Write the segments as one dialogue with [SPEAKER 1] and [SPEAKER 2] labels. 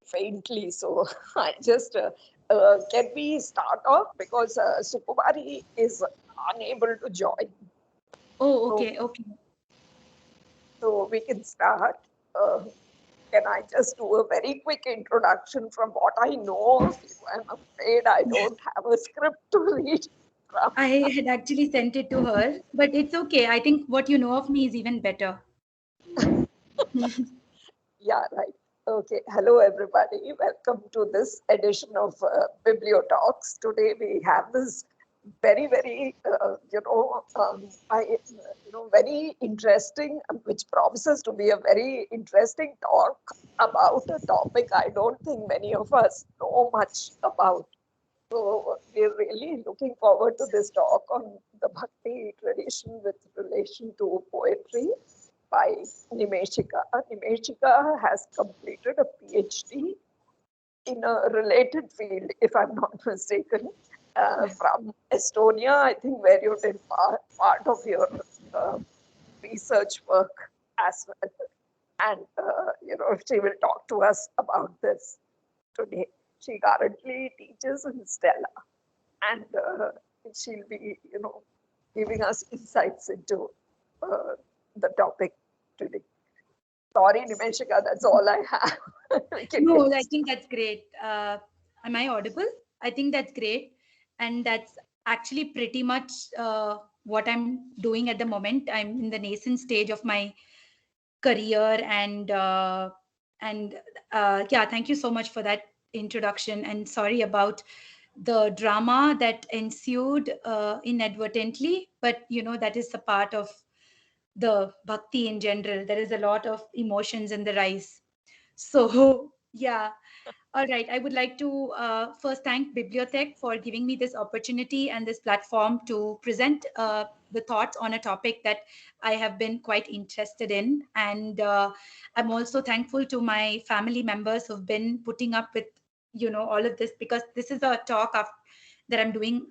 [SPEAKER 1] faintly, so I just can we start off because Sukumari is unable to join.
[SPEAKER 2] Oh,
[SPEAKER 1] So,
[SPEAKER 2] okay, okay.
[SPEAKER 1] so we can start. Uh, can I just do a very quick introduction from what I know of you? I'm afraid I don't have a script to read from.
[SPEAKER 2] I had actually sent it to her, but it's okay. I think what you know of me is even better.
[SPEAKER 1] Yeah, right. Okay. Hello, everybody. Welcome to this edition of Bibliotalks. Today we have this very, very, very interesting, which promises to be a very interesting talk about a topic I don't think many of us know much about. So we're really looking forward to this talk on the Bhakti tradition with relation to poetry by Nimeshika. Nimeshika has completed a PhD in a related field, if I'm not mistaken, from Estonia, I think, where you did part of your uh, research work as well. And, she will talk to us about this today. She currently teaches in Stella, and she'll be, giving us insights into uh, the topic today. Sorry, Nimeshika, that's all I have. We can
[SPEAKER 2] No,
[SPEAKER 1] get
[SPEAKER 2] I think that's great. Am I audible? I think that's great. And that's actually pretty much what I'm doing at the moment. I'm in the nascent stage of my career and yeah, thank you so much for that introduction. And sorry about the drama that ensued inadvertently, but that is a part of the bhakti in general. There is a lot of emotions in the rise. So yeah, all right. I would like to first thank Bibliotech for giving me this opportunity and this platform to present the thoughts on a topic that I have been quite interested in. And I'm also thankful to my family members who've been putting up with, all of this, because this is a talk that I'm doing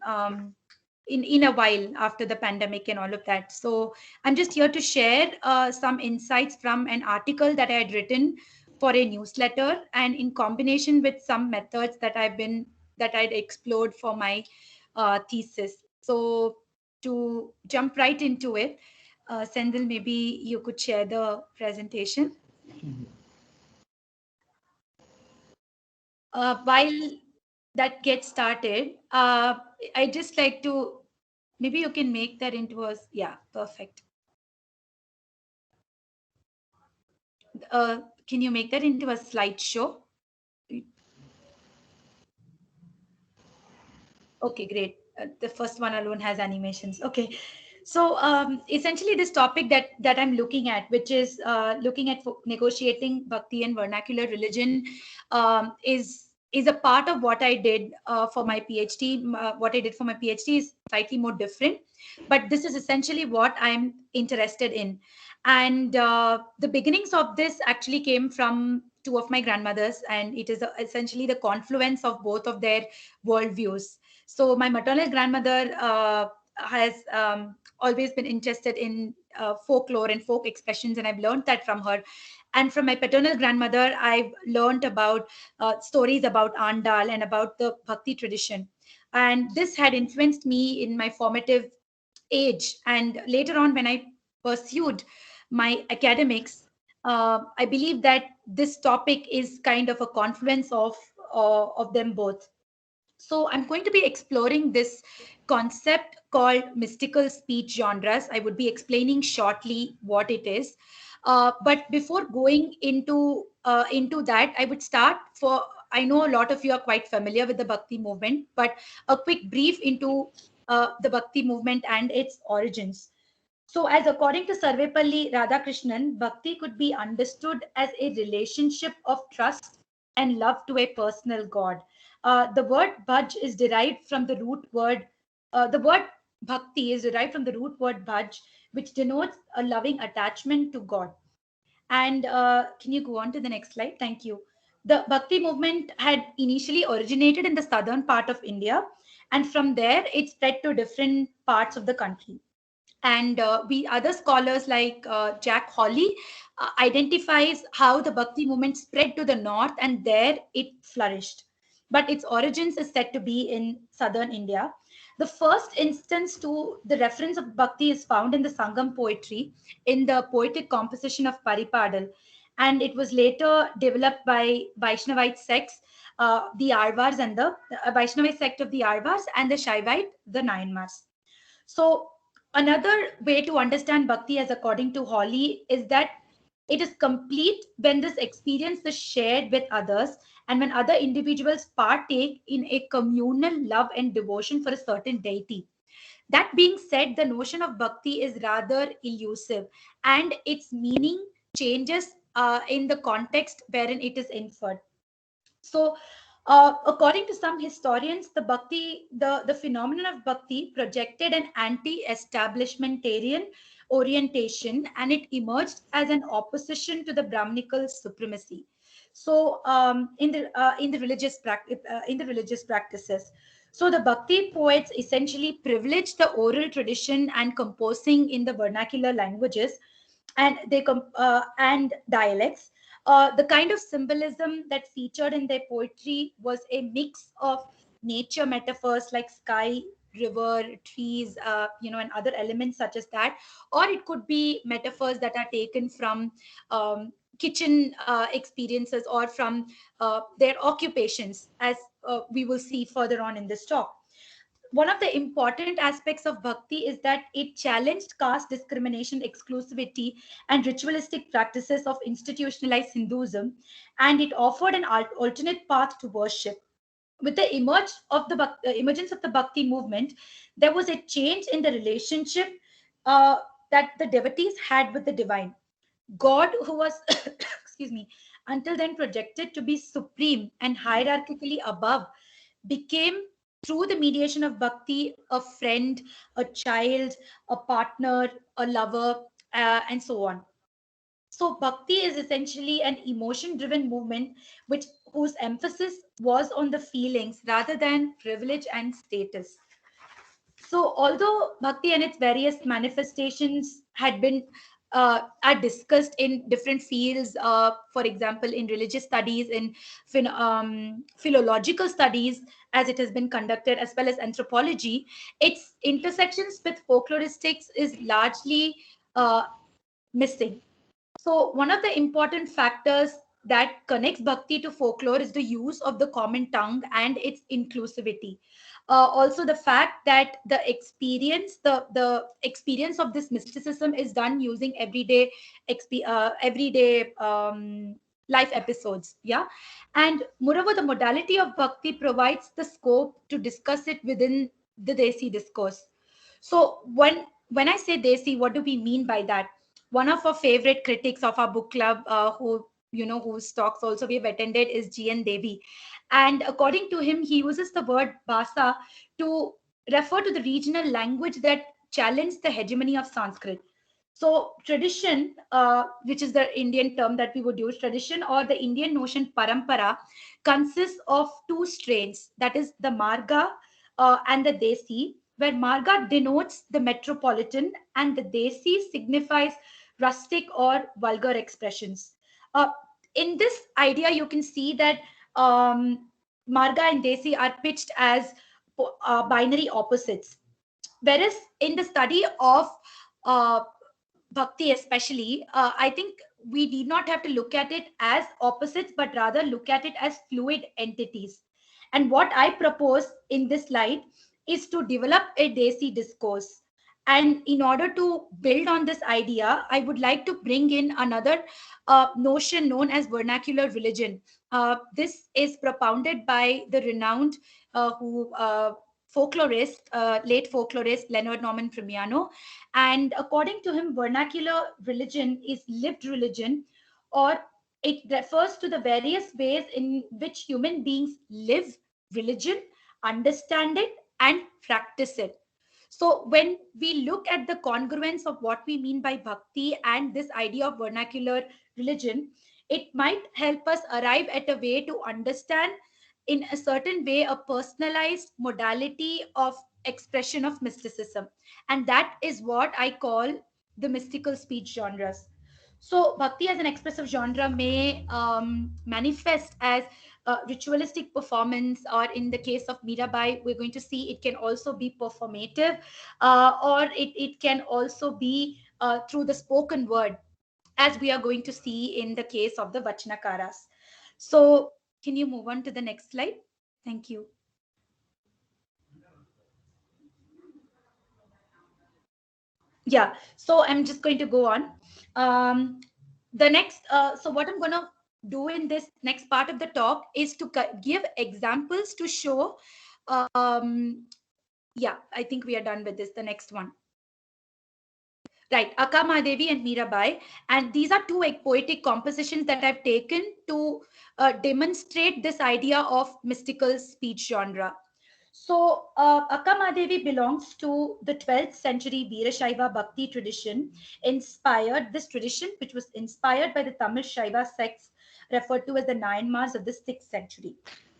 [SPEAKER 2] in a while after the pandemic and all of that. So I'm just here to share some insights from an article that I had written for a newsletter, and in combination with some methods that I'd explored for my thesis. So to jump right into it, Sendil, maybe you could share the presentation. While that gets started, I just like to, maybe you can make that into a, yeah, perfect. Can you make that into a slideshow? Okay, great. The first one alone has animations. Okay. So essentially, this topic that I'm looking at, which is looking at negotiating bhakti and vernacular religion, is a part of what I did for my PhD. What I did for my PhD is slightly more different, but this is essentially what I'm interested in. And the beginnings of this actually came from two of my grandmothers, and it is essentially the confluence of both of their worldviews. So my maternal grandmother has always been interested in folklore and folk expressions, and I've learned that from her. And from my paternal grandmother, I've learned about stories about Andal and about the Bhakti tradition. And this had influenced me in my formative age. And later on, when I pursued my academics, I believe that this topic is kind of a confluence of them both. So I'm going to be exploring this concept called mystical speech genres. I would be explaining shortly what it is. But before going into that, I would start for. I know a lot of you are quite familiar with the Bhakti movement, but a quick brief into the Bhakti movement and its origins. So, as according to Sarvepalli Radhakrishnan, Bhakti could be understood as a relationship of trust and love to a personal God. The word bhaj is derived from the word bhakti is derived from the root word bhaj, which denotes a loving attachment to God. And can you go on to the next slide? Thank you. The Bhakti movement had initially originated in the southern part of India, and from there it spread to different parts of the country. And we other scholars like Jack Hawley identifies how the Bhakti movement spread to the north and there it flourished. But its origins is said to be in southern India. The first instance to the reference of Bhakti is found in the Sangam poetry, in the poetic composition of Paripadal, and it was later developed by Vaishnavite sects, the Arvars and the Vaishnavite sect of the Arvars, and the Shaivite, the Nayanmars. So another way to understand bhakti, as according to Hawley, is that it is complete when this experience is shared with others and when other individuals partake in a communal love and devotion for a certain deity. That being said, the notion of bhakti is rather elusive and its meaning changes in the context wherein it is inferred. So, according to some historians, the phenomenon of bhakti projected an anti-establishmentarian orientation, and it emerged as an opposition to the Brahminical supremacy. So, in the religious practices, so the bhakti poets essentially privileged the oral tradition and composing in the vernacular languages, and and dialects. The kind of symbolism that featured in their poetry was a mix of nature metaphors like sky, river, trees, and other elements such as that, or it could be metaphors that are taken from kitchen experiences or from their occupations, as we will see further on in this talk. One of the important aspects of bhakti is that it challenged caste discrimination, exclusivity, and ritualistic practices of institutionalized Hinduism, and it offered an alternate path to worship. With the emergence of the bhakti movement, there was a change in the relationship uh, that the devotees had with the divine. God, who was, excuse me, until then projected to be supreme and hierarchically above, became, through the mediation of bhakti, a friend, a child, a partner, a lover, and so on. So bhakti is essentially an emotion driven movement which whose emphasis was on the feelings rather than privilege and status. So, although bhakti and its various manifestations had been are discussed in different fields, for example, in religious studies, in philological studies, as it has been conducted, as well as anthropology, its intersections with folkloristics is largely uh, missing. So, one of the important factors that connects bhakti to folklore is the use of the common tongue and its inclusivity. Also, the fact that the experience of this mysticism is done using everyday life episodes. Yeah, and moreover, the modality of bhakti provides the scope to discuss it within the Desi discourse. So, when I say Desi, what do we mean by that? One of our favorite critics of our book club, whose talks also we have attended, is G.N. Devi, and according to him, he uses the word Bhasa to refer to the regional language that challenged the hegemony of Sanskrit. So tradition, which is the Indian term that we would use, tradition or the Indian notion parampara, consists of two strains, that is the Marga and the Desi, where Marga denotes the metropolitan and the Desi signifies rustic or vulgar expressions. Uh, in this idea, you can see that Marga and Desi are pitched as binary opposites. Whereas in the study of uh, bhakti, especially, I think we need not have to look at it as opposites, but rather look at it as fluid entities. And what I propose in this slide is to develop a Desi discourse. And in order to build on this idea, I would like to bring in another notion known as vernacular religion. This is propounded by the renowned who late folklorist Leonard Norman Primiano. And according to him, vernacular religion is lived religion, or it refers to the various ways in which human beings live religion, understand it, and practice it. So, when we look at the congruence of what we mean by bhakti and this idea of vernacular religion, it might help us arrive at a way to understand in a certain way a personalized modality of expression of mysticism. And that is what I call the mystical speech genres. So, bhakti as an expressive genre may manifest as ritualistic performance, or in the case of Mirabai, we're going to see it can also be performative, or it can also be through the spoken word, as we are going to see in the case of the Vachanakaras. So, can you move on to the next slide? Thank you. Yeah, so I'm just going to go on. The next, so what I'm going to do in this next part of the talk is to give examples to show. Yeah, I think we are done with this. The next one. Right, Akka Mahadevi and Mirabai. And these are two poetic compositions that I've taken to demonstrate this idea of mystical speech genre. So, Akka Mahadevi belongs to the 12th century Veerashaiva Bhakti tradition, this tradition, which was inspired by the Tamil Shaiva sects referred to as the Nayanmars of the 6th century.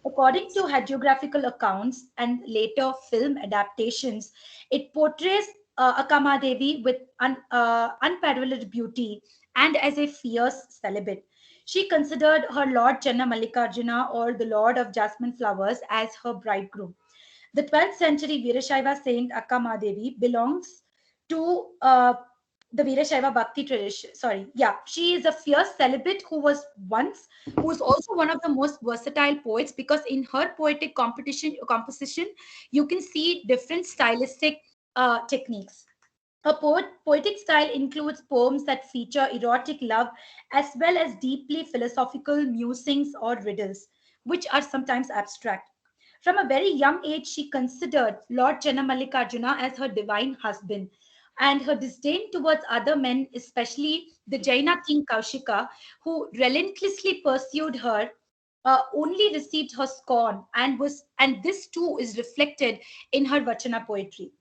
[SPEAKER 2] According to hagiographical accounts and later film adaptations, it portrays Akka Mahadevi with unparalleled beauty and as a fierce celibate. She considered her Lord Channa Mallikarjuna, or the Lord of Jasmine Flowers, as her bridegroom. The 12th century Veerashaiva saint Akka Mahadevi belongs to the Veerashaiva Bhakti tradition. Sorry, yeah, she is a fierce celibate who was also one of the most versatile poets, because in her poetic composition, you can see different stylistic techniques. Her poetic style includes poems that feature erotic love as well as deeply philosophical musings or riddles, which are sometimes abstract. From a very young age, she considered Lord Channamallikarjuna as her divine husband, and her disdain towards other men, especially the Jaina king Kaushika, who relentlessly pursued her, only received her scorn, and this too is reflected in her Vachana poetry.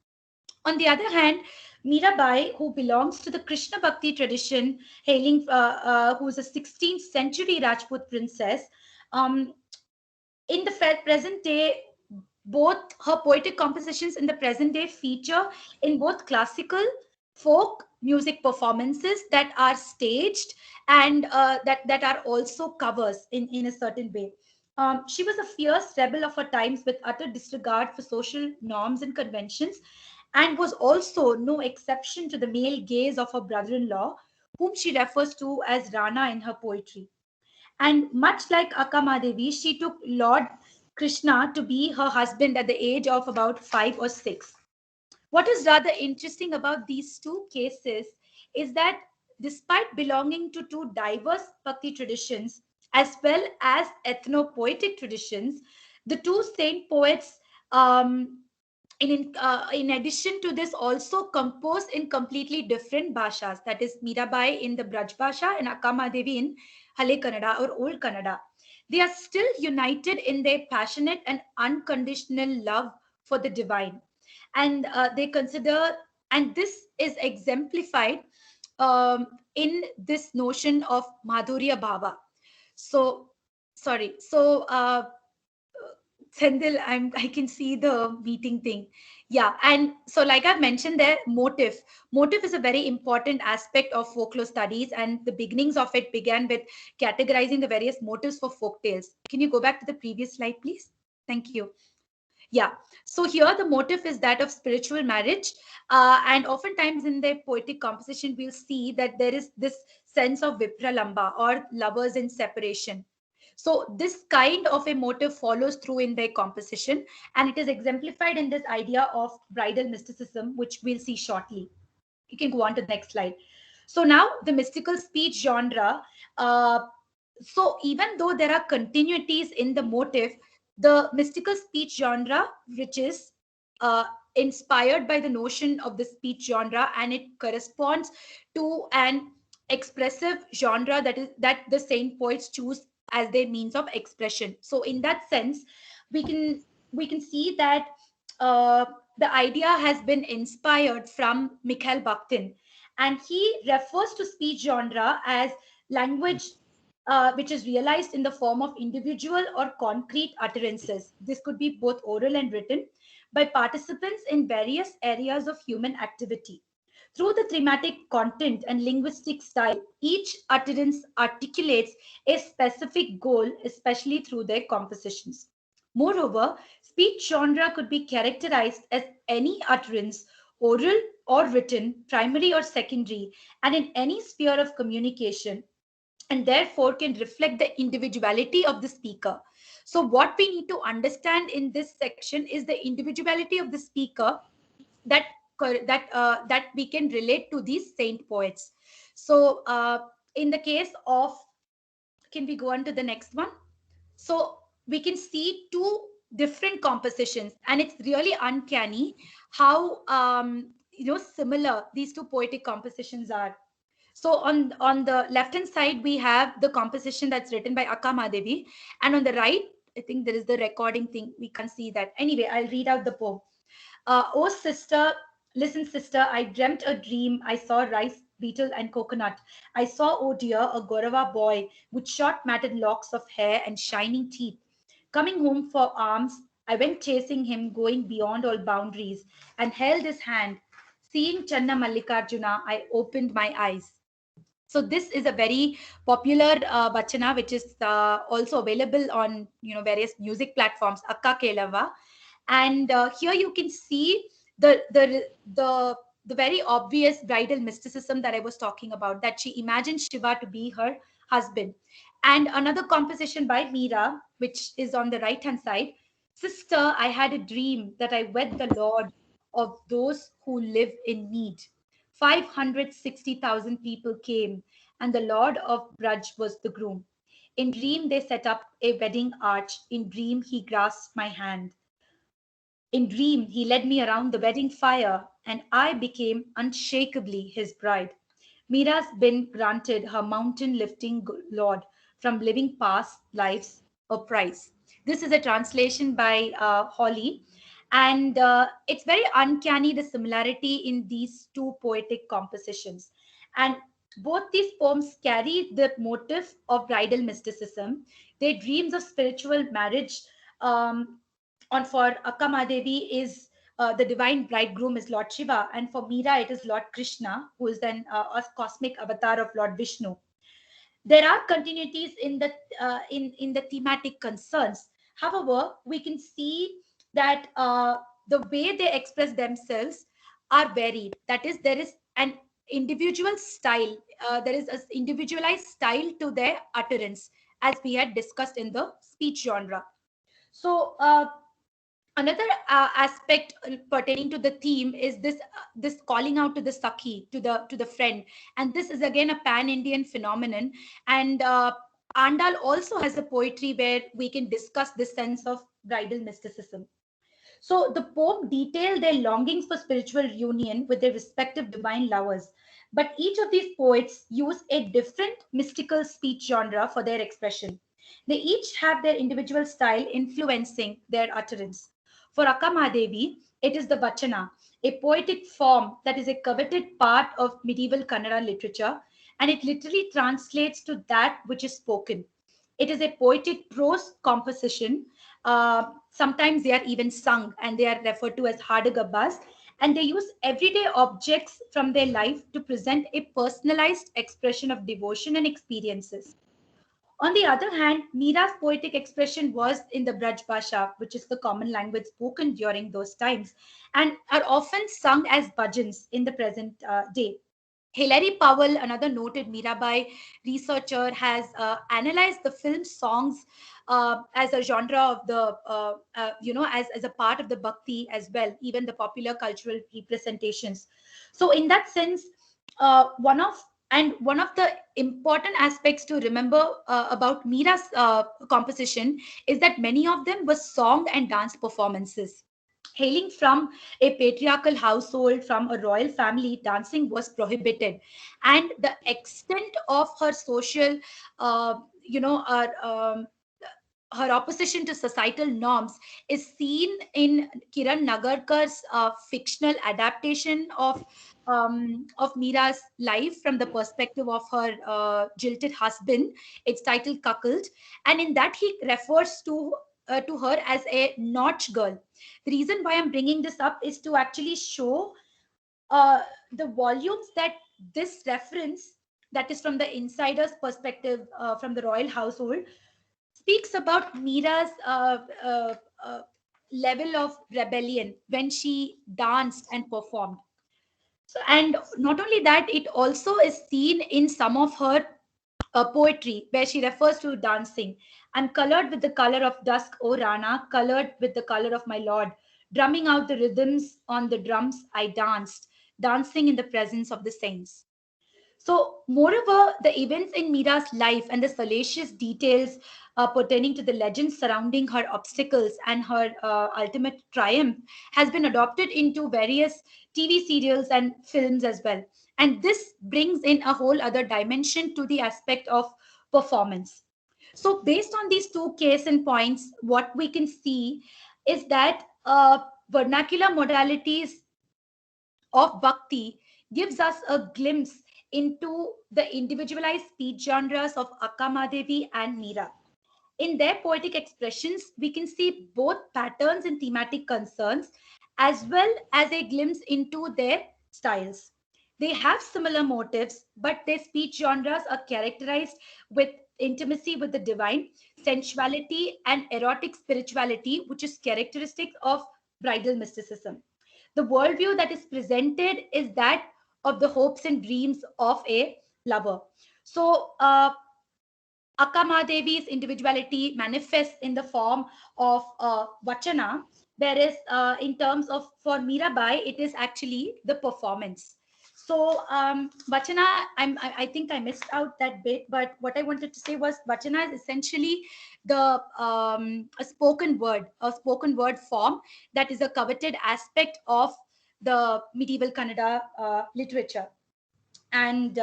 [SPEAKER 2] On the other hand, Mirabai, who belongs to the Krishna Bhakti tradition, who is a 16th century Rajput princess, um, in the present day, both her poetic compositions in the present day feature in both classical, folk music performances that are staged, and that are also covers in a certain way. She was a fierce rebel of her times with utter disregard for social norms and conventions, and was also no exception to the male gaze of her brother-in-law, whom she refers to as Rana in her poetry. And much like Akka Mahadevi, she took Lord Krishna to be her husband at the age of about 5 or 6. What is rather interesting about these two cases is that despite belonging to two diverse Bhakti traditions as well as ethno-poetic traditions, the two saint poets, in addition to this, also compose in completely different bhashas. That is, Mirabai in the Braj Bhasha and Akka Mahadevi in Hale Kannada or Old Kannada. They are still united in their passionate and unconditional love for the divine. And they consider, and this is exemplified in this notion of Madhurya Bhava. So, sorry. So, Sendil, I can see the meeting thing. Yeah, and so like I've mentioned there, motif. Motif is a very important aspect of folklore studies, and the beginnings of it began with categorizing the various motifs for folk tales. Can you go back to the previous slide, please? Thank you. Yeah. So here the motif is that of spiritual marriage, and oftentimes in the poetic composition we'll see that there is this sense of vipralamba, or lovers in separation. So this kind of a motive follows through in their composition, and it is exemplified in this idea of bridal mysticism, which we'll see shortly. You can go on to the next slide. So now the mystical speech genre. So even though there are continuities in the motive, the mystical speech genre, which is uh, inspired by the notion of the speech genre, and it corresponds to an expressive genre that the saint poets choose as their means of expression. So in that sense, we can see that the idea has been inspired from Mikhail Bakhtin, and he refers to speech genre as language which is realized in the form of individual or concrete utterances. This could be both oral and written, by participants in various areas of human activity. Through the thematic content and linguistic style, each utterance articulates a specific goal, especially through their compositions. Moreover, speech genre could be characterized as any utterance, oral or written, primary or secondary, and in any sphere of communication, and therefore can reflect the individuality of the speaker. So, what we need to understand in this section is the individuality of the speaker that that we can relate to these saint poets. So, in the case of, can we go on to the next one? So we can see two different compositions, and it's really uncanny how similar these two poetic compositions are. So on the left hand side we have the composition that's written by Akka Mahadevi, and on the right, I think there is the recording thing. We can't see that. Anyway, I'll read out the poem. Oh, sister, listen, sister, I dreamt a dream. I saw rice, beetle, and coconut. I saw, oh dear, a Gaurava boy with short matted locks of hair and shining teeth. Coming home for alms, I went chasing him, going beyond all boundaries, and held his hand. Seeing Channa Mallikarjuna, I opened my eyes. So this is a very popular bachana, which is also available on various music platforms, Akka Kelava. And here you can see the very obvious bridal mysticism that I was talking about, that she imagined Shiva to be her husband. And another composition by Meera, which is on the right hand side. Sister, I had a dream that I wed the Lord of those who live in need. 560,000 people came, and the Lord of Braj was the groom. In dream, they set up a wedding arch. In dream, he grasped my hand. In dream, he led me around the wedding fire, and I became unshakably his bride. Mira's been granted her mountain lifting Lord from living past lives a prize. This is a translation by Holly, and it's very uncanny the similarity in these two poetic compositions. And both these poems carry the motif of bridal mysticism, their dreams of spiritual marriage. On for Akka Mahadevi is the divine bridegroom is Lord Shiva, and for Meera it is Lord Krishna, who is then a cosmic avatar of Lord Vishnu. There are continuities in the in the thematic concerns. However, we can see that the way they express themselves are varied. That is, there is an individual style. There is an individualized style to their utterance, as we had discussed in the speech genre. So. Another aspect pertaining to the theme is this calling out to the sakhi, to the friend, and this is again a pan Indian phenomenon. And Andal also has a poetry where we can discuss this sense of bridal mysticism. So the poem detail their longings for spiritual union with their respective divine lovers, but each of these poets use a different mystical speech genre for their expression. They each have their individual style influencing their utterance. For Akka Mahadevi, it is the Vachana, a poetic form that is a coveted part of medieval Kannada literature, and it literally translates to that which is spoken. It is a poetic prose composition. Sometimes they are even sung, and they are referred to as Hadagabbas, and they use everyday objects from their life to present a personalized expression of devotion and experiences. On the other hand, Meera's poetic expression was in the Braj Bhasha, which is the common language spoken during those times, and are often sung as bhajans in the present day. Hilary Powell, another noted Mirabai researcher, has analyzed the film songs as a genre of the, as a part of the bhakti as well, even the popular cultural representations. So, in that sense, one of the important aspects to remember about Mira's composition is that many of them were song and dance performances. Hailing from a patriarchal household, from a royal family, dancing was prohibited, and the extent of her social, uh, you know, her, um, her opposition to societal norms is seen in Kiran Nagarkar's fictional adaptation of Meera's life from the perspective of her jilted husband. It's titled Cuckold, and in that he refers to to her as a notch girl. The reason why I'm bringing this up is to actually show the volumes that this reference, that is from the insider's perspective, from the royal household, speaks about Mira's level of rebellion when she danced and performed. So, and not only that, it also is seen in some of her poetry where she refers to dancing. I'm colored with the color of dusk, O Rana, colored with the color of my lord. Drumming out the rhythms on the drums, I danced, dancing in the presence of the saints. So, moreover, the events in Mira's life and the salacious details pertaining to the legends surrounding her obstacles and her ultimate triumph has been adopted into various TV serials and films as well. And this brings in a whole other dimension to the aspect of performance. So, based on these two case in points, what we can see is that vernacular modalities of bhakti gives us a glimpse into the individualized speech genres of Akkamadevi and Meera. In their poetic expressions, we can see both patterns and thematic concerns, as well as a glimpse into their styles. They have similar motives, but their speech genres are characterized with intimacy with the divine, sensuality, and erotic spirituality, which is characteristic of bridal mysticism. The worldview that is presented is that of the hopes and dreams of a lover. So, Akkamadevi's individuality manifests in the form of Vachana, whereas in terms of for Mirabai, it is actually the performance. So Vachana, I think I missed out that bit, but what I wanted to say was Vachana is essentially the a spoken word form that is a coveted aspect of the medieval Kannada literature. And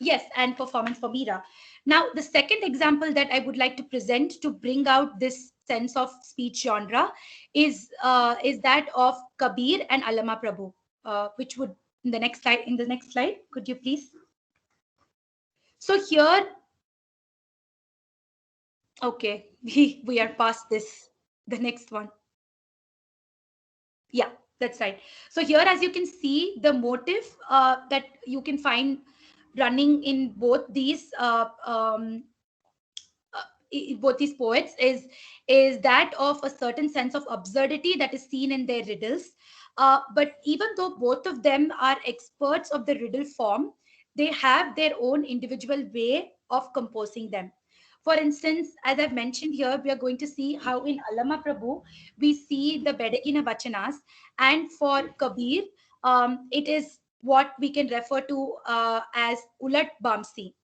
[SPEAKER 2] yes, and performance for Meera. Now, the second example that I would like to present to bring out this sense of speech genre is that of Kabir and Allama Prabhu, which would in the next slide. In the next slide, could you please? So here, okay, we are past this. The next one. Yeah, that's right. So here, as you can see, the motive that you can find running in both these poets is that of a certain sense of absurdity that is seen in their riddles. But even though both of them are experts of the riddle form, they have their own individual way of composing them. For instance, as I've mentioned here, we are going to see how in Allama Prabhu we see the Bedagina Vachanas, and for Kabir, it is what we can refer to as Ulat Bamsi.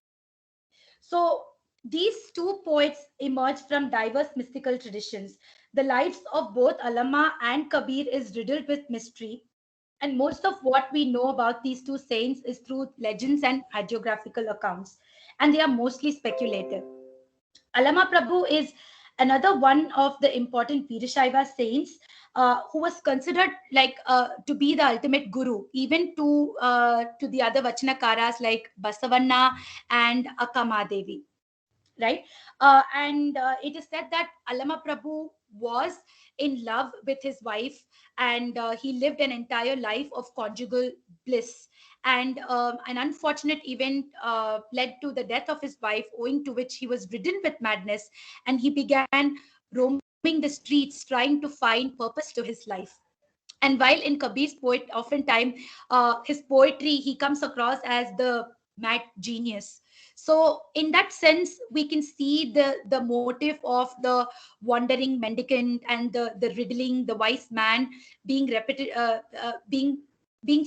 [SPEAKER 2] So these two poets emerged from diverse mystical traditions. The lives of both Allama and Kabir is riddled with mystery, and most of what we know about these two saints is through legends and hagiographical accounts, and they are mostly speculative. Allama Prabhu is another one of the important Virashaiva saints who was considered like to be the ultimate guru, even to the other Vachanakaras like Basavanna and Akkamadevi, right? And it is said that Allama Prabhu was in love with his wife, and he lived an entire life of conjugal bliss. And an unfortunate event led to the death of his wife, owing to which he was ridden with madness, and he began roaming the streets trying to find purpose to his life. And while in Kabir's poet, oftentimes his poetry he comes across as the mad genius. So in that sense, we can see the motive of the wandering mendicant and the riddling, the wise man being repeated, being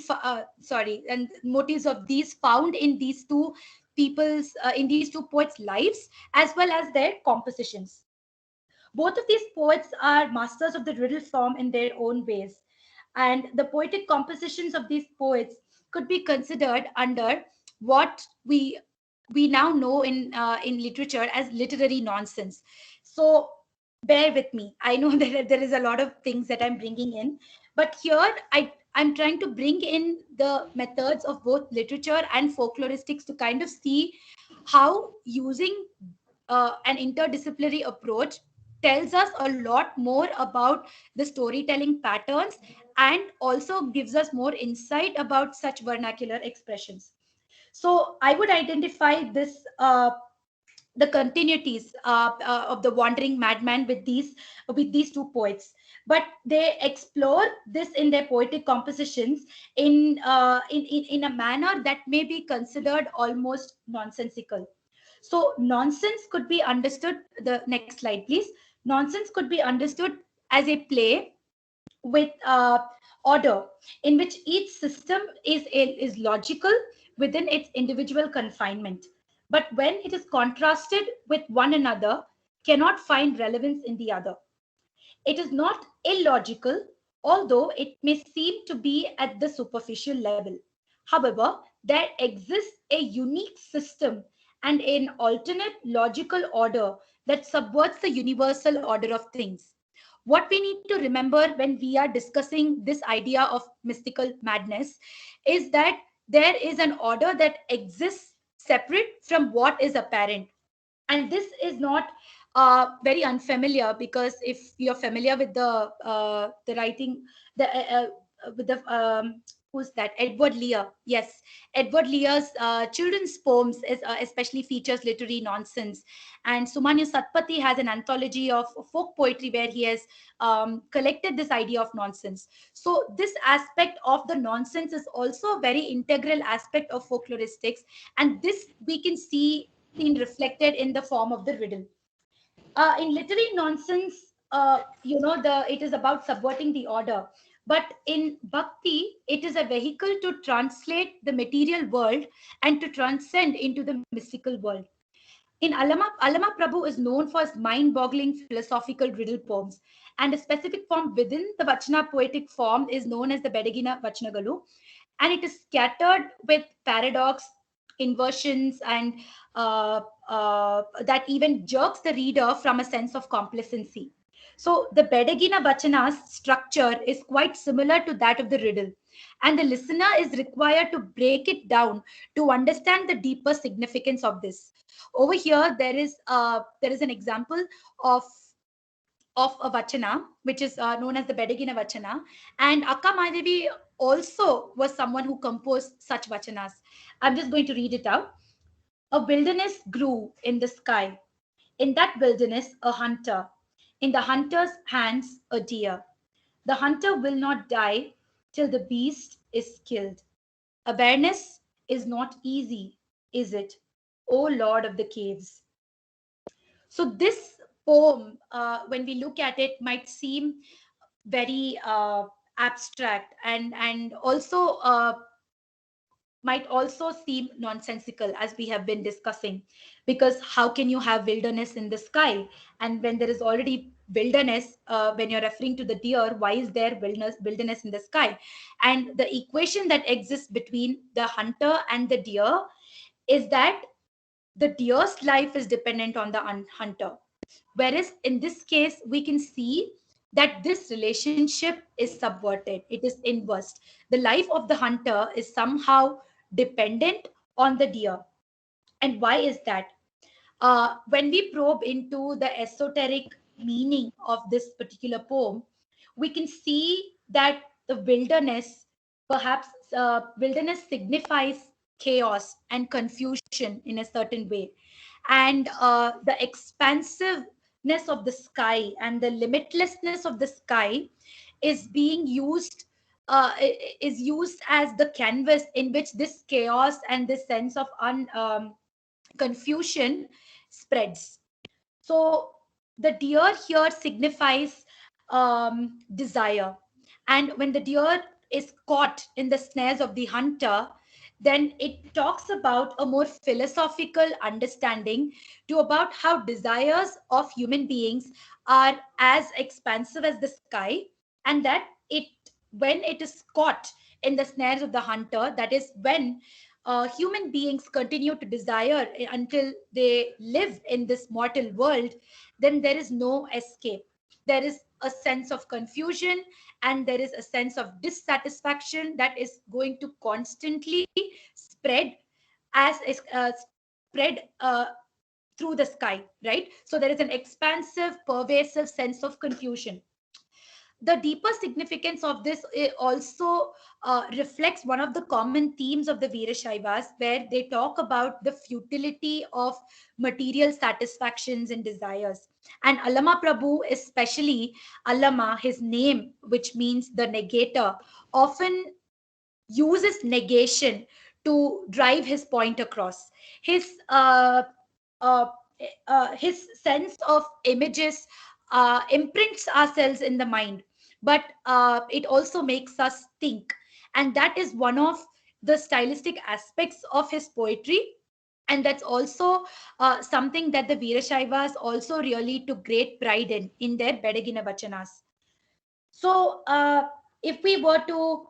[SPEAKER 2] sorry, and motives of these found in these two people's in these two poets' lives as well as their compositions. Both of these poets are masters of the riddle form in their own ways, and the poetic compositions of these poets could be considered under what we now know in literature as literary nonsense. So bear with me. I know that there is a lot of things that I'm bringing in, but here I'm trying to bring in the methods of both literature and folkloristics to kind of see how using an interdisciplinary approach tells us a lot more about the storytelling patterns and also gives us more insight about such vernacular expressions. So I would identify this the continuities of the wandering madman with these two poets, but they explore this in their poetic compositions in a manner that may be considered almost nonsensical. So nonsense could be understood, the next slide please. Nonsense could be understood as a play with order, in which each system is logical within its individual confinement, but when it is contrasted with one another, cannot find relevance in the other. It is not illogical, although it may seem to be at the superficial level. However, there exists a unique system and an alternate logical order that subverts the universal order of things. What we need to remember when we are discussing this idea of mystical madness is that there is an order that exists separate from what is apparent. And this is not very unfamiliar, because if you're familiar with the writing, the with the who's that, Edward Lear. Yes, Edward Lear's children's poems especially features literary nonsense, and Sumanyu Satpathy has an anthology of folk poetry where he has collected this idea of nonsense. So this aspect of the nonsense is also a very integral aspect of folkloristics, and this we can see seen reflected in the form of the riddle. In literary nonsense, the it is about subverting the order. But in bhakti, it is a vehicle to translate the material world and to transcend into the mystical world. In Alama Prabhu is known for his mind-boggling philosophical riddle poems, and a specific form within the Vachana poetic form is known as the Bedagina Vachanagalu, and it is scattered with paradox, inversions, and that even jerks the reader from a sense of complacency. So the Bedagina Vachana's structure is quite similar to that of the riddle, and the listener is required to break it down to understand the deeper significance of this. Over here, there is an example of a vachana, which is known as the Bedagina Vachana. And Akka Mahadevi also was someone who composed such vachanas. I'm just going to read it out. A wilderness grew in the sky. In that wilderness, a hunter. In the hunter's hands, a deer. The hunter will not die till the beast is killed. Awareness is not easy, is it? O Lord of the caves. So this poem, when we look at it, might seem very abstract, and also might also seem nonsensical, as we have been discussing, because how can you have wilderness in the sky, and when there is already wilderness, when you're referring to the deer, why is there wilderness in the sky? And the equation that exists between the hunter and the deer is that the deer's life is dependent on the hunter. Whereas in this case, we can see that this relationship is subverted, it is inversed. The life of the hunter is somehow dependent on the deer. And why is that? When we probe into the esoteric meaning of this particular poem, we can see that the wilderness, perhaps wilderness signifies chaos and confusion in a certain way. And the expansiveness of the sky and the limitlessness of the sky is being used is used as the canvas in which this chaos and this sense of confusion spreads. So the deer here signifies desire. And when the deer is caught in the snares of the hunter, then it talks about a more philosophical understanding to about how desires of human beings are as expansive as the sky, and that it when it is caught in the snares of the hunter, that is when human beings continue to desire until they live in this mortal world, then there is no escape. There is a sense of confusion, and there is a sense of dissatisfaction that is going to constantly spread as spread through the sky, right? So there is an expansive, pervasive sense of confusion. The deeper significance of this also reflects one of the common themes of the Veerashaivas, where they talk about the futility of material satisfactions and desires. And Allama Prabhu, especially Allama, his name, which means the negator, often uses negation to drive his point across. His uh, his sense of images imprints ourselves in the mind, but it also makes us think. And that is one of the stylistic aspects of his poetry. And that's also something that the Veerashaivas also really took great pride in their Bedagina Vachanas. So, if we were to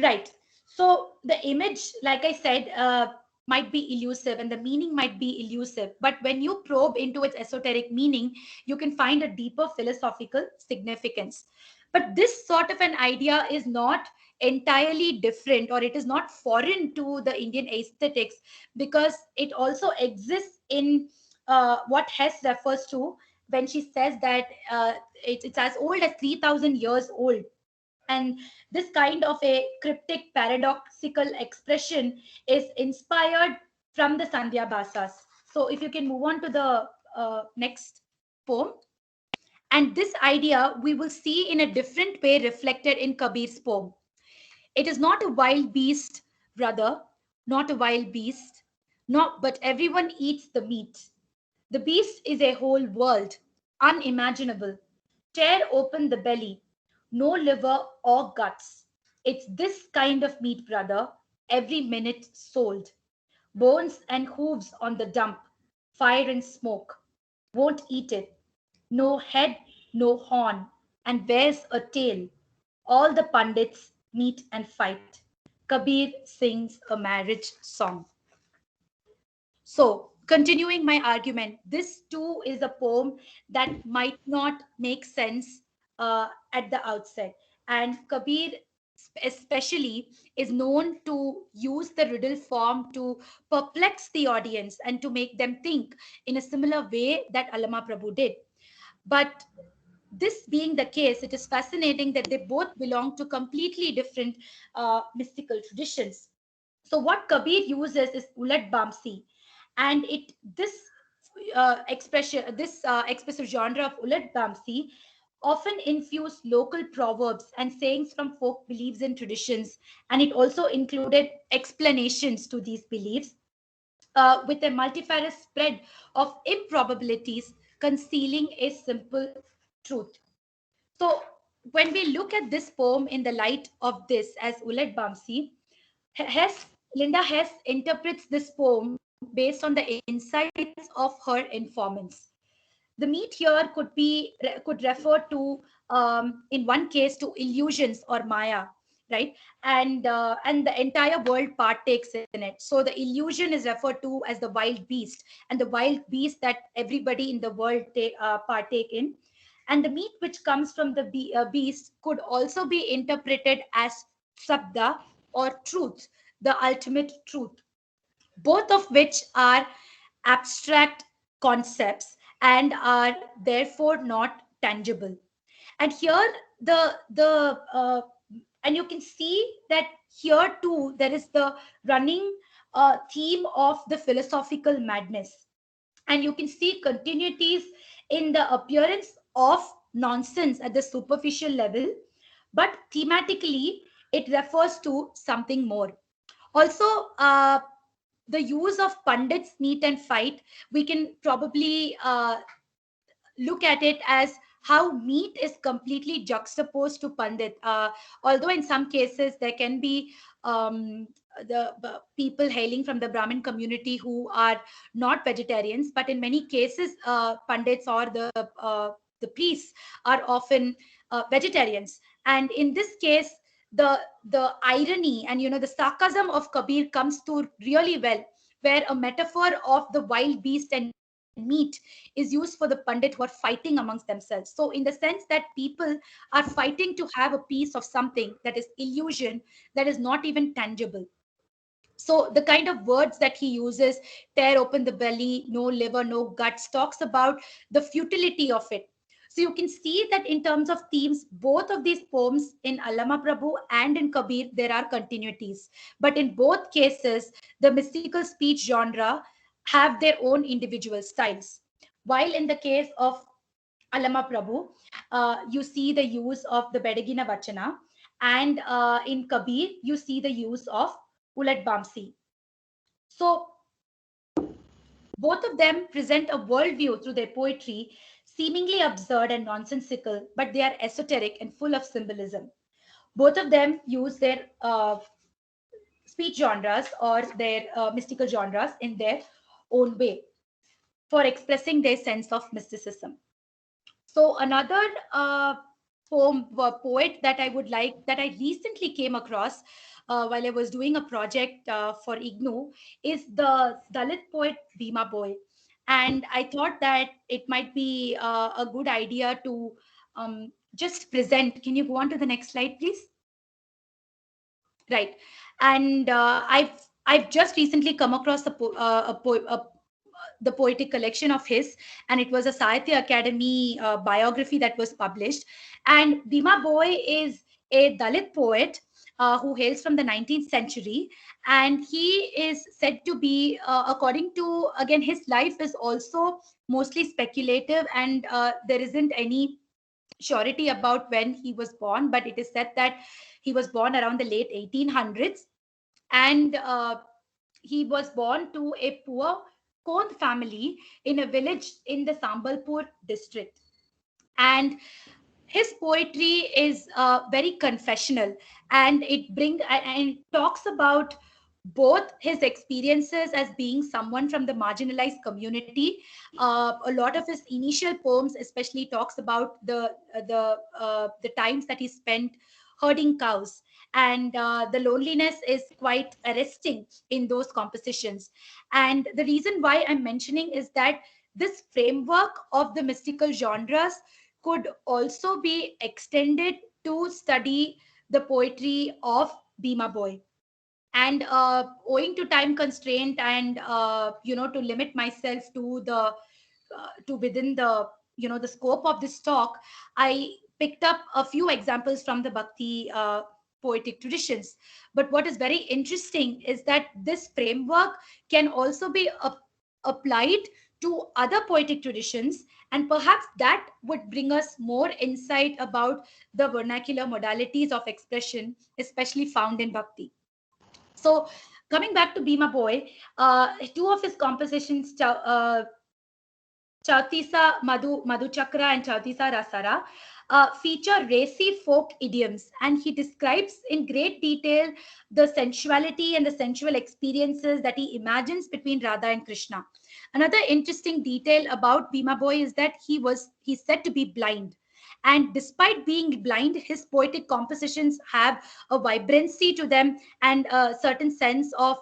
[SPEAKER 2] right. So the image, like I said, might be elusive and the meaning might be elusive. But when you probe into its esoteric meaning, you can find a deeper philosophical significance. But this sort of an idea is not entirely different, or it is not foreign to the Indian aesthetics, because it also exists in what Hess refers to when she says that it's as old as 3,000 years old. And this kind of a cryptic paradoxical expression is inspired from the Sandhya Bhasas. So if you can move on to the next poem. And this idea we will see in a different way reflected in Kabir's poem. It is not a wild beast, brother, not a wild beast, not, but everyone eats the meat. The beast is a whole world, unimaginable. Tear open the belly, no liver or guts. It's this kind of meat, brother, every minute sold. Bones and hooves on the dump, fire and smoke. Won't eat it. No head, no horn, and wears a tail. All the pundits meet and fight. Kabir sings a marriage song. So, continuing my argument, this too is a poem that might not make sense at the outset. And Kabir, especially, is known to use the riddle form to perplex the audience and to make them think in a similar way that Allama Prabhu did. But this being the case, it is fascinating that they both belong to completely different mystical traditions. So what Kabir uses is Ulat Bamsi, and it this expressive genre of Ulat Bamsi often infused local proverbs and sayings from folk beliefs and traditions, and it also included explanations to these beliefs with a multifarious spread of improbabilities concealing a simple truth. So when we look at this poem in the light of this as Ulat Bamsi, Hess, Linda Hess interprets this poem based on the insights of her informants. The meat here could refer to in one case to illusions or Maya, right? And the entire world partakes in it. So the illusion is referred to as the wild beast, and the wild beast that everybody in the world partake in. And the meat which comes from the beast could also be interpreted as sabda or truth, the ultimate truth, both of which are abstract concepts and are therefore not tangible. And here the and you can see that here too there is the running theme of the philosophical madness, and you can see continuities in the appearance of nonsense at the superficial level, but thematically it refers to something more. Also, the use of pundits meet and fight, we can probably look at it as how meat is completely juxtaposed to pandit. Although in some cases there can be the people hailing from the Brahmin community who are not vegetarians, but in many cases pandits or the priests are often vegetarians. And in this case, the irony and the sarcasm of Kabir comes through really well, where a metaphor of the wild beast and meat is used for the pandit who are fighting amongst themselves. So in the sense that people are fighting to have a piece of something that is illusion, that is not even tangible. So the kind of words that he uses, tear open the belly, no liver, no guts, talks about the futility of it. So you can see that in terms of themes, both of these poems in Allama Prabhu and in Kabir, there are continuities. But in both cases, the mystical speech genre have their own individual styles. While in the case of Allama Prabhu, you see the use of the Bedagina Vachana, and in Kabir, you see the use of Ulat Bamsi. So both of them present a worldview through their poetry, seemingly absurd and nonsensical, but they are esoteric and full of symbolism. Both of them use their speech genres or their mystical genres in their own way for expressing their sense of mysticism. So another poet that I would like, that I recently came across while I was doing a project for IGNOU, is the Dalit poet Bhima Boy. And I thought that it might be a good idea to just present. Can you go on to the next slide, please? Right. And I've just recently come across the poetic collection of his, and it was a Sahitya Academy biography that was published. And Bhima Boy is a Dalit poet who hails from the 19th century, and he is said to be, according to, again, his life is also mostly speculative, and there isn't any surety about when he was born, but it is said that he was born around the late 1800s, and he was born to a poor Kond family in a village in the Sambalpur district. And his poetry is very confessional, and it talks about both his experiences as being someone from the marginalized community. A lot of his initial poems especially talks about the times that he spent herding cows, and the loneliness is quite arresting in those compositions. And the reason why I'm mentioning is that this framework of the mystical genres could also be extended to study the poetry of Bhima Boy. And owing to time constraint, and to limit myself to within the the scope of this talk, I picked up a few examples from the Bhakti poetic traditions. But what is very interesting is that this framework can also be applied to other poetic traditions, and perhaps that would bring us more insight about the vernacular modalities of expression, especially found in Bhakti. So, coming back to Bhima Boy, two of his compositions, Chautisa Madhu Chakra and Chautisa Rasara, feature racy folk idioms, and he describes in great detail the sensuality and the sensual experiences that he imagines between Radha and Krishna. Another interesting detail about Bhima Boy is that he's said to be blind. And despite being blind, his poetic compositions have a vibrancy to them and a certain sense of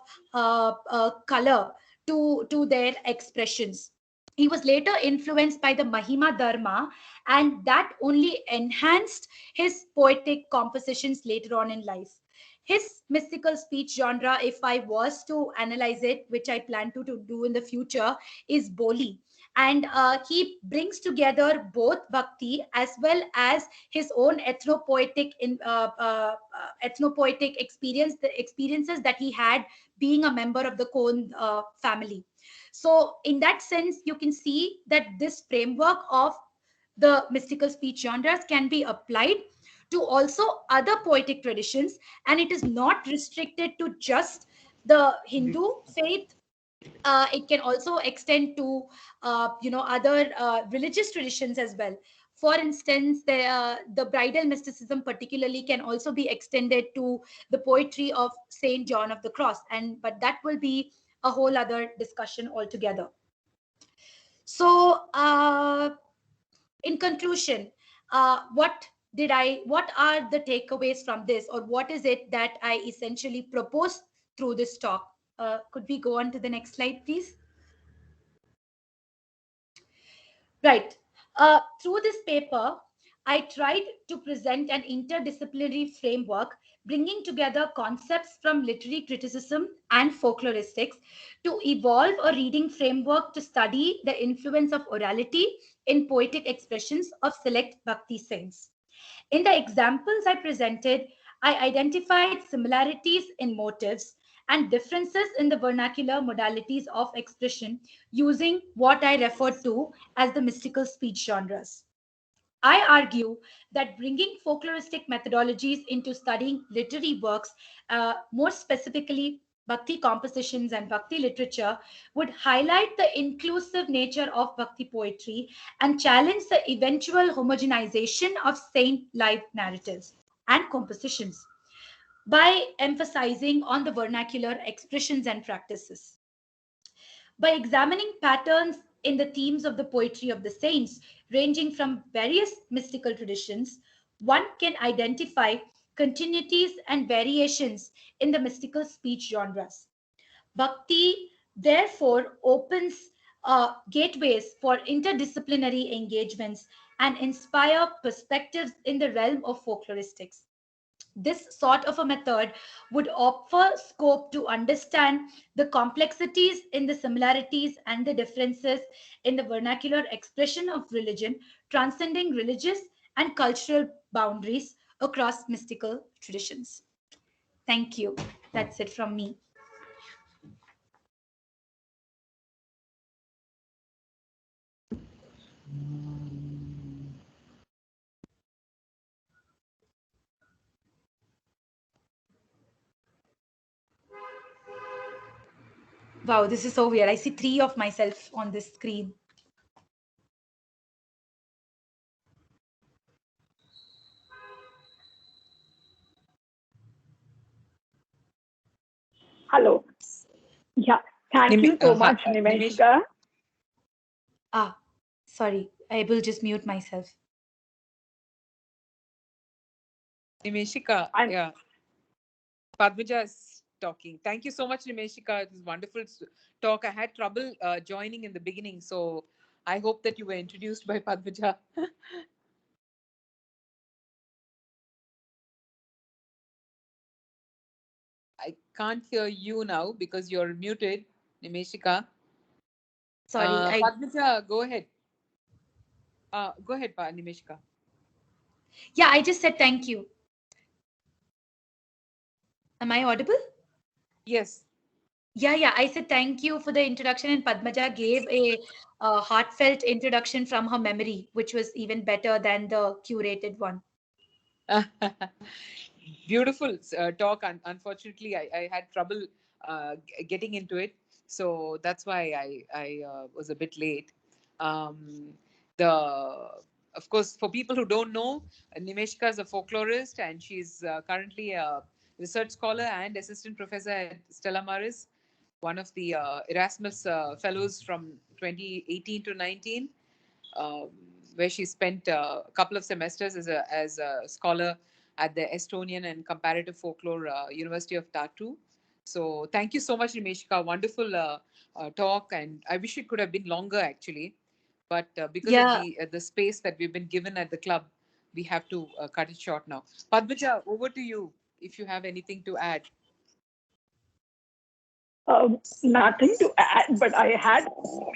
[SPEAKER 2] color to their expressions. He was later influenced by the Mahima Dharma, and that only enhanced his poetic compositions later on in life. His mystical speech genre, if I was to analyze it, which I plan to do in the future, is Boli. And he brings together both bhakti as well as his own ethnopoetic experience, the experiences that he had being a member of the Kond family. So, in that sense, you can see that this framework of the mystical speech genres can be applied to also other poetic traditions, and it is not restricted to just the Hindu faith. It can also extend to other religious traditions as well. For instance, the bridal mysticism particularly can also be extended to the poetry of Saint John of the Cross, and but that will be a whole other discussion altogether. So in conclusion, what are the takeaways from this, or what is it that I essentially propose through this talk? Could we go on to the next slide, please? Right. Through this paper, I tried to present an interdisciplinary framework bringing together concepts from literary criticism and folkloristics to evolve a reading framework to study the influence of orality in poetic expressions of select Bhakti saints. In the examples I presented, I identified similarities in motives and differences in the vernacular modalities of expression using what I refer to as the mystical speech genres. I argue that bringing folkloristic methodologies into studying literary works, more specifically Bhakti compositions and Bhakti literature, would highlight the inclusive nature of Bhakti poetry and challenge the eventual homogenization of saint life narratives and compositions by emphasizing on the vernacular expressions and practices. By examining patterns in the themes of the poetry of the saints, ranging from various mystical traditions, one can identify continuities and variations in the mystical speech genres. Bhakti, therefore, opens gateways for interdisciplinary engagements and inspire perspectives in the realm of folkloristics. This sort of a method would offer scope to understand the complexities in the similarities and the differences in the vernacular expression of religion, transcending religious and cultural boundaries across mystical traditions. Thank you. That's it from me. Wow, this is so weird. I see three of myself on this screen.
[SPEAKER 1] Hello. Yeah. Thank you so much, Nimeshika.
[SPEAKER 2] Ah, sorry. I will just mute myself.
[SPEAKER 3] Nimeshika, yeah. Padmaja is talking. Thank you so much, Nimeshika. It was wonderful talk. I had trouble joining in the beginning, so I hope that you were introduced by Padmaja. I can't hear you now because you're muted, Nimeshika.
[SPEAKER 2] Sorry.
[SPEAKER 3] Padmaja, go ahead. Go ahead, Nimeshika.
[SPEAKER 2] Yeah, I just said thank you. Am I audible?
[SPEAKER 3] Yes.
[SPEAKER 2] Yeah. I said thank you for the introduction, and Padmaja gave a heartfelt introduction from her memory, which was even better than the curated one.
[SPEAKER 3] Beautiful talk. Unfortunately, I had trouble getting into it, so that's why I was a bit late. The Of course, for people who don't know, Nimeshika is a folklorist, and she's currently a research scholar and assistant professor at Stella Maris, one of the Erasmus fellows from 2018 to 19, um, where she spent a couple of semesters as a scholar at the Estonian and Comparative Folklore University of Tartu. So thank you so much, Nimeshika. Wonderful talk, and I wish it could have been longer actually, but because of the space that we've been given at the club, we have to cut it short now. Padmaja, over to you if you have anything to add.
[SPEAKER 1] Nothing to add, but I had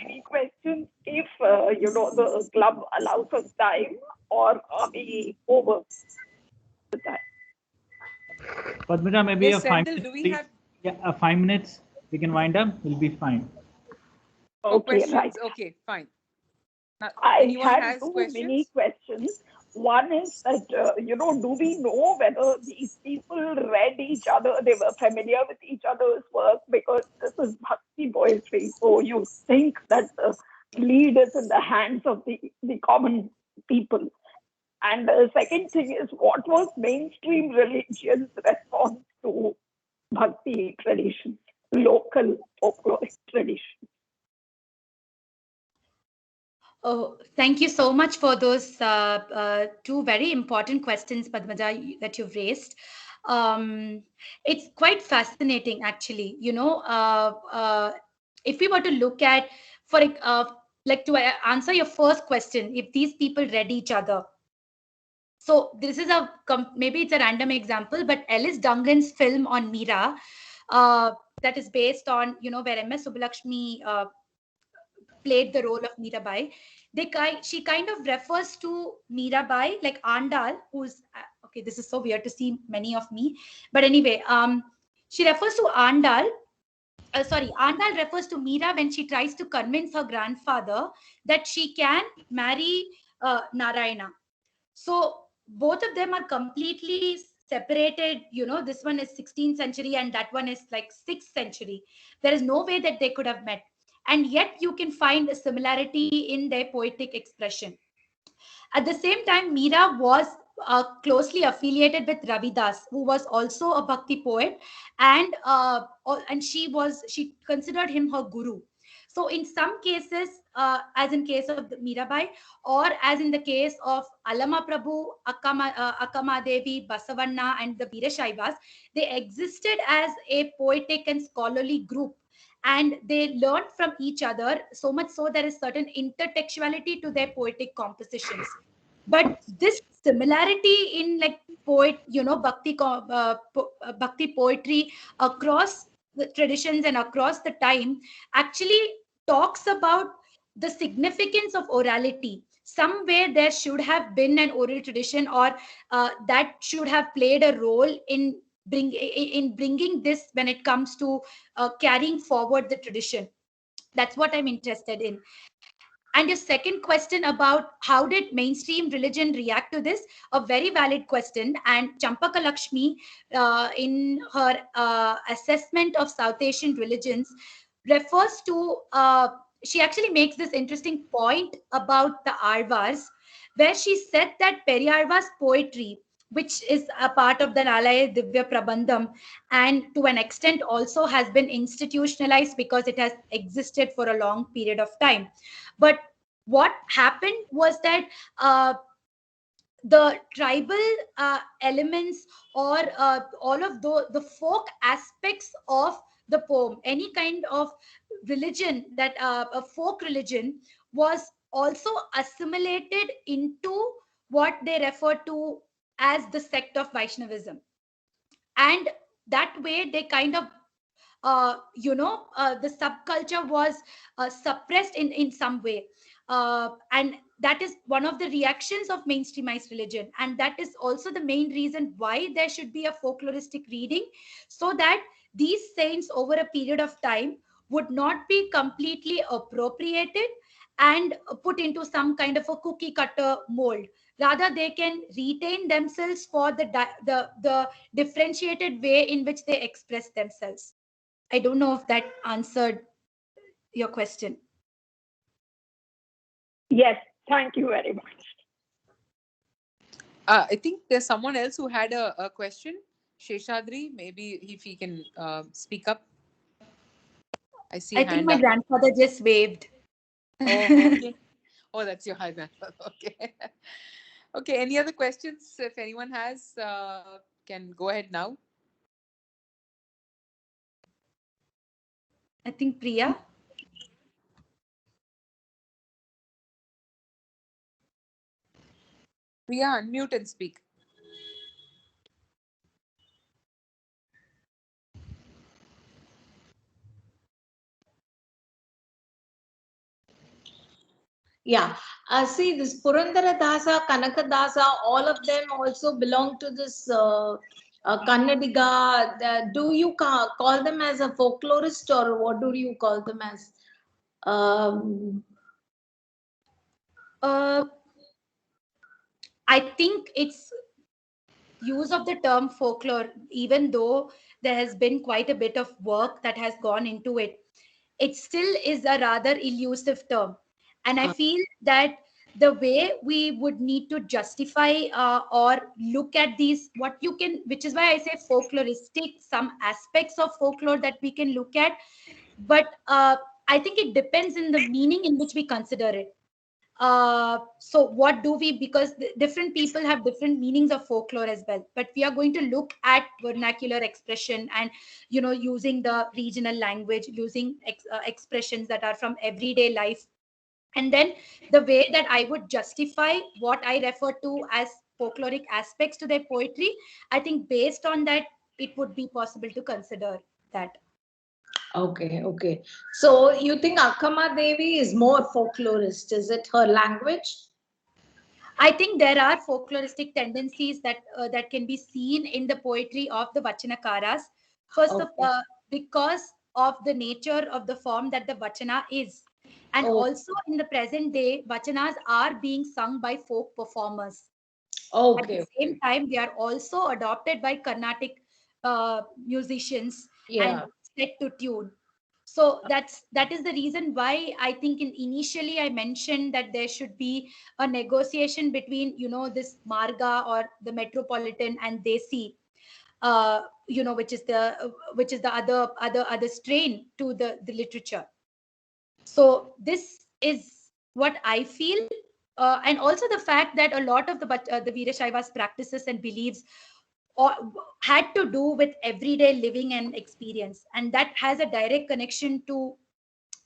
[SPEAKER 1] many questions. If the club allows us time, or are we over the time?
[SPEAKER 4] Padmaja, maybe
[SPEAKER 3] Yes,
[SPEAKER 4] a 5
[SPEAKER 3] Sendil,
[SPEAKER 4] minutes.
[SPEAKER 3] do we have?
[SPEAKER 4] Yeah, 5 minutes. We can wind up. We'll be fine.
[SPEAKER 3] Oh,
[SPEAKER 1] Okay,
[SPEAKER 3] questions.
[SPEAKER 1] right.
[SPEAKER 3] Okay, fine. Now,
[SPEAKER 1] I
[SPEAKER 3] anyone
[SPEAKER 1] had
[SPEAKER 3] has
[SPEAKER 1] too
[SPEAKER 3] questions?
[SPEAKER 1] many questions. One is that, do we know whether these people read each other? They were familiar with each other's work, because this is Bhakti poetry. So you think that the lead is in the hands of the common people. And the second thing is, what was mainstream religion's response to Bhakti traditions, local folkloric traditions?
[SPEAKER 2] Oh, thank you so much for those two very important questions, Padmaja, that you've raised. It's quite fascinating, actually. If we were to look at, for like to answer your first question, if these people read each other, So this is maybe it's a random example, but Ellis Dungan's film on Meera, that is based on, where MS Subbulakshmi played the role of Mirabai. She kind of refers to Mirabai like Andal, who's okay. This is so weird to see many of me, but anyway, she refers to Andal. Andal refers to Meera when she tries to convince her grandfather that she can marry Narayana. So both of them are completely separated. This one is 16th century and that one is like 6th century. There is no way that they could have met. And yet you can find a similarity in their poetic expression. At the same time, Meera was closely affiliated with Ravidas, who was also a Bhakti poet, and she considered him her guru. So in some cases, as in case of the Mirabai, or as in the case of Alama Prabhu, Akkama Devi, Basavanna, and the Veerashaivas, they existed as a poetic and scholarly group. And they learned from each other, so much so there is certain intertextuality to their poetic compositions. But this similarity in like bhakti poetry across the traditions and across the time actually talks about the significance of orality. Somewhere there should have been an oral tradition, or that should have played a role in bringing this when it comes to carrying forward the tradition. That's what I'm interested in. And your second question about how did mainstream religion react to this, a very valid question. And Champaka Lakshmi, in her assessment of South Asian religions, refers to, she actually makes this interesting point about the Arvas, where she said that Periyarva's poetry, which is a part of the Nalaya Divya Prabandham, and to an extent also has been institutionalized because it has existed for a long period of time. But what happened was that the tribal elements, or all of the folk aspects of the poem, any kind of religion that a folk religion, was also assimilated into what they refer to as the sect of Vaishnavism. And that way they kind of the subculture was suppressed in some way, and that is one of the reactions of mainstreamized religion, and that is also the main reason why there should be a folkloristic reading, so that these saints over a period of time would not be completely appropriated and put into some kind of a cookie cutter mold. Rather they can retain themselves for the differentiated way in which they express themselves. I don't know if that answered your question.
[SPEAKER 1] Yes, thank you very much.
[SPEAKER 3] I think there's someone else who had a question. Sheshadri, maybe if he can speak up. I see.
[SPEAKER 2] I think my grandfather just waved.
[SPEAKER 3] Oh, okay. Oh, that's your high grandfather. Okay. Okay. Any other questions? If anyone has, can go ahead now.
[SPEAKER 2] I think Priya.
[SPEAKER 3] Priya, unmute and speak.
[SPEAKER 5] Yeah, see this Purandara Dasa, Kanaka Dasa, all of them also belong to this Kannadiga. Do you call them as a folklorist, or what do you call them as?
[SPEAKER 2] I think it's use of the term folklore, even though there has been quite a bit of work that has gone into it, it still is a rather elusive term. And I feel that the way we would need to justify or look at these, which is why I say folkloristic, some aspects of folklore that we can look at, but I think it depends in the meaning in which we consider it. So what do we, because different people have different meanings of folklore as well, but we are going to look at vernacular expression and using the regional language, using expressions that are from everyday life. And then the way that I would justify what I refer to as folkloric aspects to their poetry, I think based on that, it would be possible to consider that.
[SPEAKER 5] Okay, okay. So you think Akkama Devi is more folklorist? Is it her language?
[SPEAKER 2] I think there are folkloristic tendencies that can be seen in the poetry of the Vachanakaras. First of
[SPEAKER 5] Okay.
[SPEAKER 2] because of the nature of the form that the Vachana is. And
[SPEAKER 5] Oh.
[SPEAKER 2] also in the present day, Vachanas are being sung by folk performers. At
[SPEAKER 5] Okay.
[SPEAKER 2] the same time, they are also adopted by Carnatic musicians and
[SPEAKER 5] Yeah.
[SPEAKER 2] set to tune. So that is the reason why I think initially I mentioned that there should be a negotiation between this Marga or the Metropolitan and Desi, which is the other strain to the literature. So this is what I feel, and also the fact that a lot of the Veerashaivas practices and beliefs had to do with everyday living and experience, and that has a direct connection to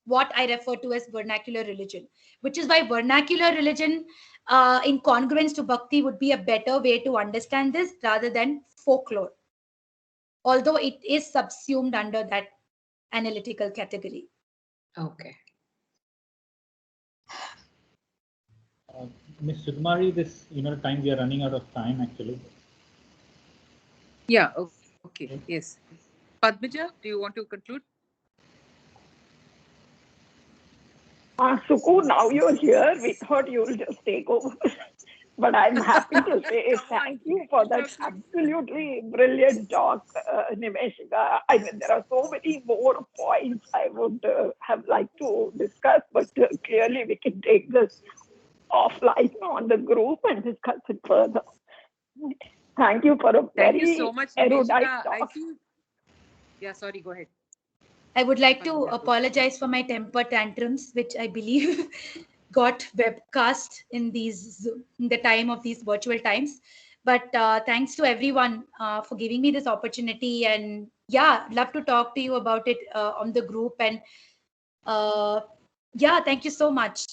[SPEAKER 2] what I refer to as vernacular religion, which is why vernacular religion in congruence to bhakti would be a better way to understand this rather than folklore, although it is subsumed under that analytical category.
[SPEAKER 5] Okay.
[SPEAKER 4] Ms. Sukumari, this time we are running out of time actually.
[SPEAKER 3] Yeah. Okay. Yes. Padmaja, do you want to conclude?
[SPEAKER 1] Suku, now you're here. We thought you'll just take over. But I'm happy to say thank you for that absolutely brilliant talk, Nimeshika. I mean, there are so many more points I would have liked to discuss, but clearly we can take this offline on the group and discuss it further. Thank you for a
[SPEAKER 3] Thank you
[SPEAKER 1] very
[SPEAKER 3] so much,
[SPEAKER 1] erudite
[SPEAKER 3] Nimeshika. I
[SPEAKER 1] talk.
[SPEAKER 3] feel. Yeah. Sorry. Go ahead.
[SPEAKER 2] I would like to
[SPEAKER 3] Padmaja, go.
[SPEAKER 2] apologize for my temper tantrums, which I believe got webcast in the time of these virtual times. But thanks to everyone for giving me this opportunity, and yeah, love to talk to you about it on the group. And yeah, thank you so much.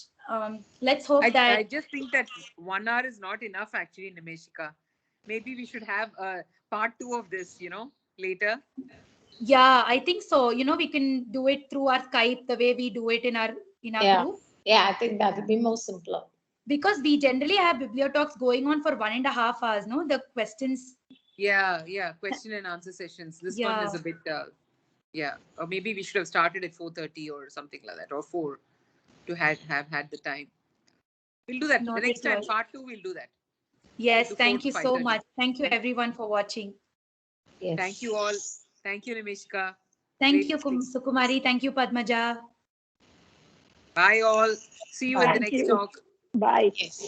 [SPEAKER 2] Let's hope
[SPEAKER 3] I just think that 1 hour is not enough, actually, Nimeshika. Maybe we should have a part 2 of this, later.
[SPEAKER 2] Yeah, I think so. We can do it through our Skype the way we do it in our
[SPEAKER 5] Yeah.
[SPEAKER 2] group.
[SPEAKER 5] Yeah, I think that would be more simpler.
[SPEAKER 2] Because we generally have bibliotalks going on for 1.5 hours, no? The questions.
[SPEAKER 3] Yeah. Question and answer sessions. This one is a bit, or maybe we should have started at 4:30 or something like that, or 4 to have had the time. We'll do that.
[SPEAKER 2] Not
[SPEAKER 3] The next
[SPEAKER 2] at
[SPEAKER 3] time,
[SPEAKER 2] all.
[SPEAKER 3] part 2, we'll do that.
[SPEAKER 2] Yes,
[SPEAKER 3] We'll do 4
[SPEAKER 2] thank
[SPEAKER 3] to
[SPEAKER 2] you so
[SPEAKER 3] 5:30.
[SPEAKER 2] much. Thank you everyone for watching.
[SPEAKER 5] Yes.
[SPEAKER 3] Thank you all. Thank you, Nimeshika.
[SPEAKER 2] Thank
[SPEAKER 3] Great
[SPEAKER 2] you,
[SPEAKER 3] speaking.
[SPEAKER 2] Sukumari. Thank you, Padmaja.
[SPEAKER 3] Bye all. See you at the
[SPEAKER 1] Thank
[SPEAKER 3] next
[SPEAKER 1] you.
[SPEAKER 3] talk.
[SPEAKER 1] Bye.
[SPEAKER 5] Yes.